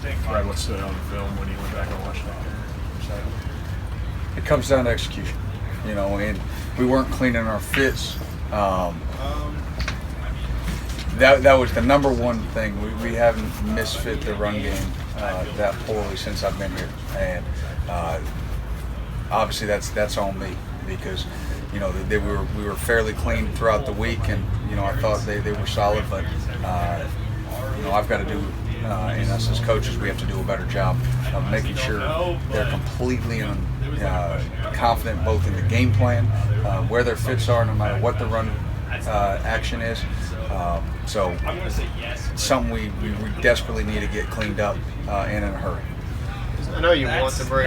Brad, what stood out on the film when you went back and watched that? It comes down to execution, and we weren't cleaning our fits. That was the number one thing. We haven't misfit the run game that poorly since I've been here, and obviously that's on me because we were fairly clean throughout the week, and I thought they were solid, but I've got to do. And us as coaches, we have to do a better job of making sure they're completely confident both in the game plan, where their fits are, no matter what the run action is. So something we desperately need to get cleaned up and in a hurry. I know you want to bring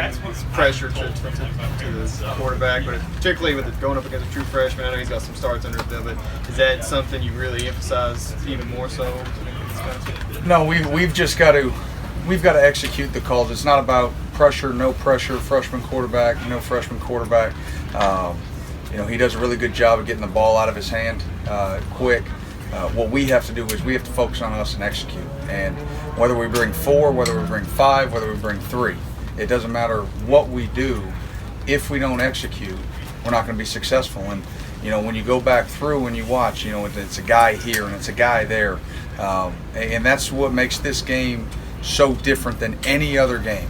pressure to the quarterback, but particularly with it going up against a true freshman, I know he's got some starts under his belt, but is that something you really emphasize even more so? No, we've got to execute the calls. It's not about pressure, no pressure, freshman quarterback, no freshman quarterback. He does a really good job of getting the ball out of his hand quick. What we have to do is we have to focus on us and execute. And whether we bring 4, whether we bring 5, whether we bring 3, it doesn't matter what we do. If we don't execute, we're not going to be successful. And when you go back through and you watch, it's a guy here and it's a guy there. And that's what makes this game so different than any other game,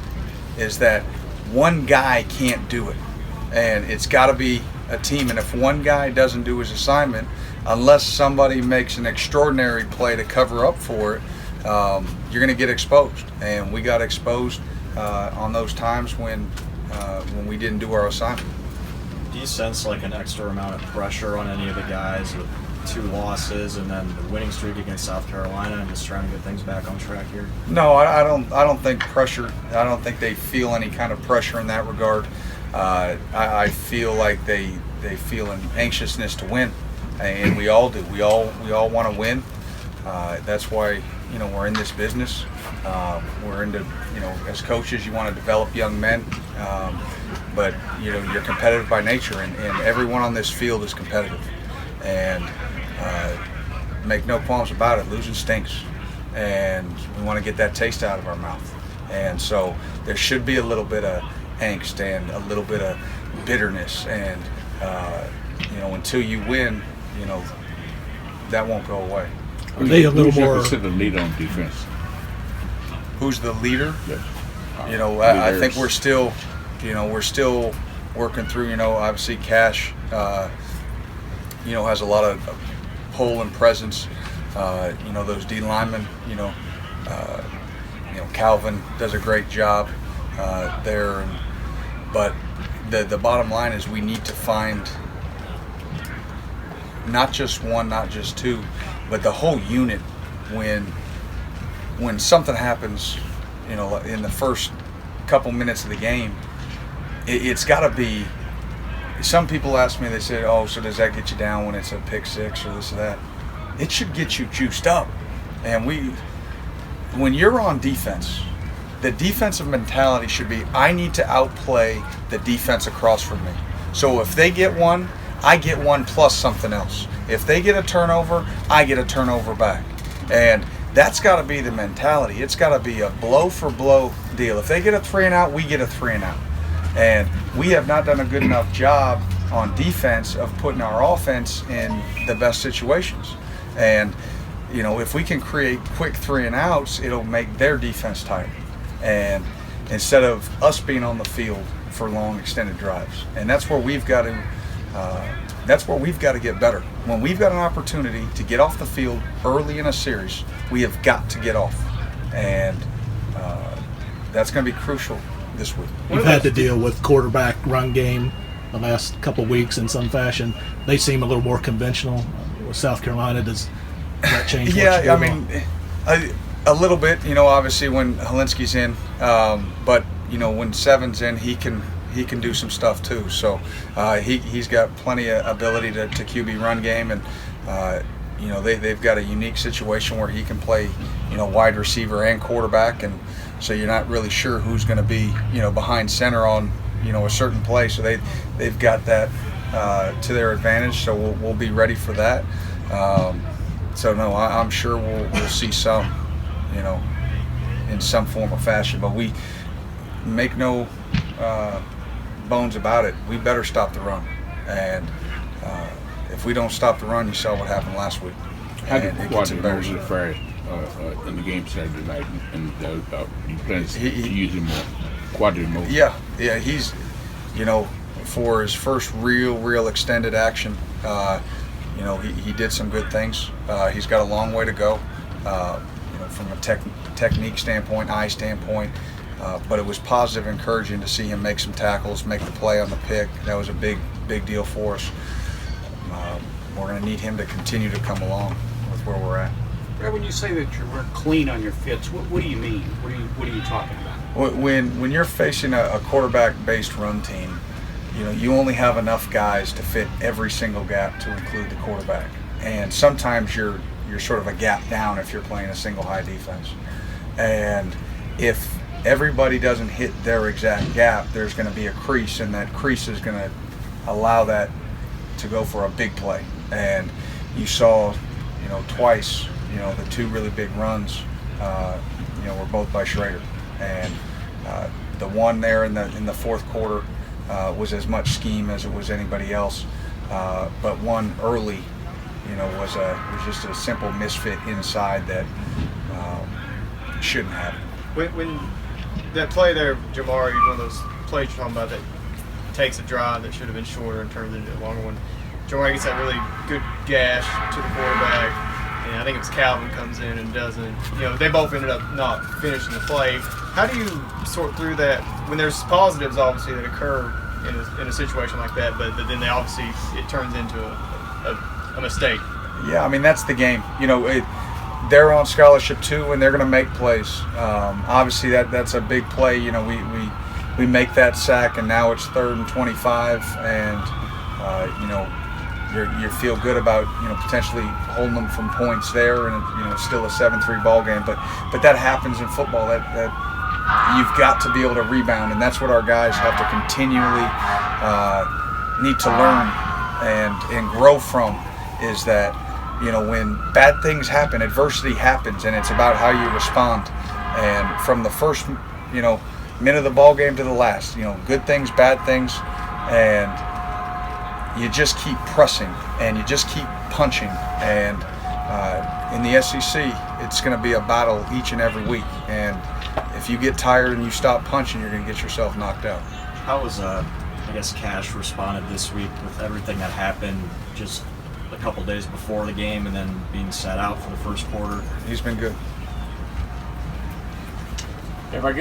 is that one guy can't do it. And it's got to be a team. And if one guy doesn't do his assignment, unless somebody makes an extraordinary play to cover up for it, you're going to get exposed. And we got exposed on those times when we didn't do our assignment. Do you sense like an extra amount of pressure on any of the guys with 2 losses and then the winning streak against South Carolina and just trying to get things back on track here? No, I don't think pressure. I don't think they feel any kind of pressure in that regard. I feel like they feel an anxiousness to win, and we all do. We all want to win. That's why we're in this business. We're into as coaches, you want to develop young men, but you're competitive by nature, and everyone on this field is competitive. And make no qualms about it, losing stinks, and we want to get that taste out of our mouth. And so there should be a little bit of angst and a little bit of bitterness, and until you win, that won't go away. Are they a little Who's more considered the leader on defense? Who's the leader? Yes. I think we're still working through. Obviously Cash, has a lot of pull and presence. Those D linemen. Calvin does a great job there. But the bottom line is we need to find not just one, not just 2, but the whole unit. When something happens, in the first couple minutes of the game, it's got to be. Some people ask me, they say, "Oh, so does that get you down when it's a pick 6 or this or that?" It should get you juiced up. And when you're on defense, the defensive mentality should be, I need to outplay the defense across from me. So if they get one, I get one plus something else. If they get a turnover, I get a turnover back. And that's got to be the mentality. It's got to be a blow for blow deal. If they get a 3 and out, we get a 3 and out. And we have not done a good enough job on defense of putting our offense in the best situations. And if we can create quick 3 and outs, it'll make their defense tired. And instead of us being on the field for long extended drives, and that's where we've got to get better. When we've got an opportunity to get off the field early in a series, we have got to get off, and that's going to be crucial this week. You've had to deal with quarterback run game the last couple of weeks in some fashion. They seem a little more conventional. With South Carolina, does that change? Yeah, I mean, a little bit. Obviously when Helinski's in, but when Seven's in, he can do some stuff too. So he's got plenty of ability to QB run game, and they've got a unique situation where he can play wide receiver and quarterback, and so you're not really sure who's going to be behind center on a certain play. So they've got that to their advantage. So we'll be ready for that. So no, I'm sure we'll see some in some form or fashion. But we make no bones about it. We better stop the run, and if we don't stop the run, you saw what happened last week. How did And it gets Quadri embarrassing. Moses fare in the game Saturday night? And you plan to use him more? Quadri Moses. Yeah, he's, for his first real extended action, he did some good things. He's got a long way to go, from a technique standpoint, eye standpoint. But it was positive, encouraging to see him make some tackles, make the play on the pick. That was a big deal for us. We're going to need him to continue to come along with where we're at. Brad, when you say that you weren't clean on your fits, what do you mean? What are you talking about? When you're facing a quarterback-based run team, you only have enough guys to fit every single gap to include the quarterback. And sometimes you're sort of a gap down if you're playing a single high defense. And if everybody doesn't hit their exact gap, there's going to be a crease, and that crease is going to allow that to go for a big play. And you saw, twice, the two really big runs, were both by Schrader. And the one there in the fourth quarter was as much scheme as it was anybody else. But one early, was just a simple misfit inside that shouldn't happen. When that play there, Jamari, one of those plays you're talking about that takes a drive that should have been shorter and turns into a longer one. Jamari gets that really good gash to the quarterback, and I think it was Calvin comes in and doesn't. They both ended up not finishing the play. How do you sort through that when there's positives obviously that occur in a situation like that, but then they obviously it turns into a mistake? Yeah, I mean that's the game. They're on scholarship too, and they're going to make plays. Obviously, that's a big play. We make that sack, and now it's 3rd and 25, and you feel good about potentially holding them from points there, and still a 7-3 ball game. But that happens in football. That you've got to be able to rebound, and that's what our guys have to continually need to learn and grow from. Is that when bad things happen, adversity happens, and it's about how you respond. And from the first, minute of the ball game to the last, good things, bad things, and you just keep pressing and you just keep punching. And in the SEC, it's going to be a battle each and every week. And if you get tired and you stop punching, you're going to get yourself knocked out. How was, Cash responded this week with everything that happened just a couple days before the game and then being sat out for the first quarter? He's been good. If I